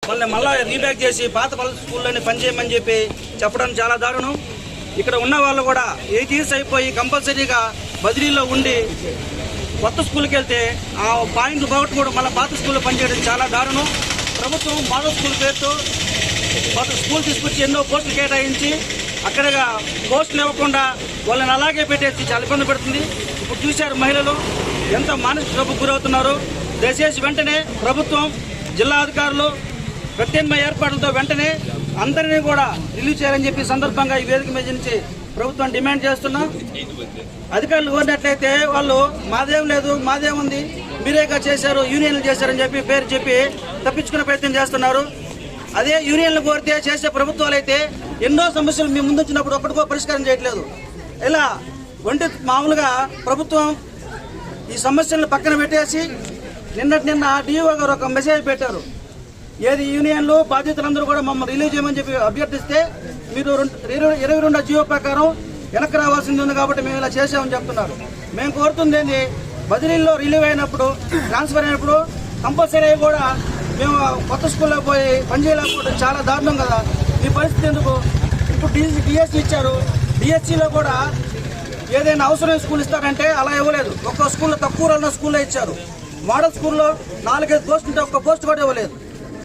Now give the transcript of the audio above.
వాళ్ళని మళ్ళీ రీబ్యాక్ చేసి పాత స్కూల్లోనే పనిచేయమని చెప్పి చెప్పడం చాలా దారుణం. ఇక్కడ ఉన్న వాళ్ళు కూడా 8 years అయిపోయి కంపల్సరీగా బదిలీలో ఉండి కొత్త స్కూల్కి వెళ్తే ఆ పాయింట్లు పోగొట్టుకోవడం మళ్ళీ పాత స్కూల్లో పనిచేయడం చాలా దారుణం. ప్రభుత్వం మోడల్ స్కూల్ పేరుతో కొత్త స్కూల్ తీసుకొచ్చి ఎన్నో పోస్టులు కేటాయించి అక్కడగా పోస్టులు ఇవ్వకుండా వాళ్ళని అలాగే పెట్టేసి చాలా ఇబ్బంది పెడుతుంది. ఇప్పుడు చూశారు మహిళలు ఎంత మానసిక క్షోభకు గురవుతున్నారు. దయచేసి వెంటనే ప్రభుత్వం, జిల్లా అధికారులు ప్రత్యామ్నాయ ఏర్పాట్లతో వెంటనే అందరినీ కూడా రిలీవ్ చేయాలని చెప్పి సందర్భంగా ఈ వేదిక మీద నుంచి ప్రభుత్వం డిమాండ్ చేస్తున్నాం. అధికారులు కోరినట్లయితే వాళ్ళు మాదేం లేదు, మాదేం ఉంది, మీరేగా చేశారు, యూనియన్లు చేశారని చెప్పి పేరు చెప్పి తప్పించుకునే ప్రయత్నం చేస్తున్నారు. అదే యూనియన్లు కోరితే చేసే ప్రభుత్వాలు అయితే ఎన్నో సమస్యలు మీ ముందు వచ్చినప్పుడు ఒక్కడికో పరిష్కారం చేయట్లేదు. ఇలా మామూలుగా ప్రభుత్వం ఈ సమస్యలను పక్కన పెట్టేసి నిన్న డిఓ గారు ఒక మెసేజ్ పెట్టారు. ఏది యూనియన్లు బాధ్యతలందరూ కూడా మమ్మల్ని రిలీవ్ చేయమని చెప్పి అభ్యర్థిస్తే మీరు 22 జియో ప్రకారం వెనక్కి రావాల్సింది ఉంది కాబట్టి మేము ఇలా చేసామని చెప్తున్నారు. మేము కోరుతుంది ఏంటి, బదిలీల్లో రిలీవ్ అయినప్పుడు, ట్రాన్స్ఫర్ అయినప్పుడు కంపల్సరీ కూడా మేము కొత్త స్కూల్లో పోయి పనిచేయలేకపోవడం చాలా దారుణం కదా. ఈ పరిస్థితి ఎందుకు? ఇప్పుడు డిఎస్సి ఇచ్చారు, డిఎస్సిలో కూడా ఏదైనా అవసరమైన స్కూల్ ఇస్తారంటే అలా ఇవ్వలేదు. ఒక్క స్కూల్లో తక్కువ ఉన్న స్కూల్లో ఇచ్చారు. మోడల్ స్కూల్లో 4-5 పోస్టులు ఉంటే ఒక్క పోస్ట్ కూడా ఇవ్వలేదు.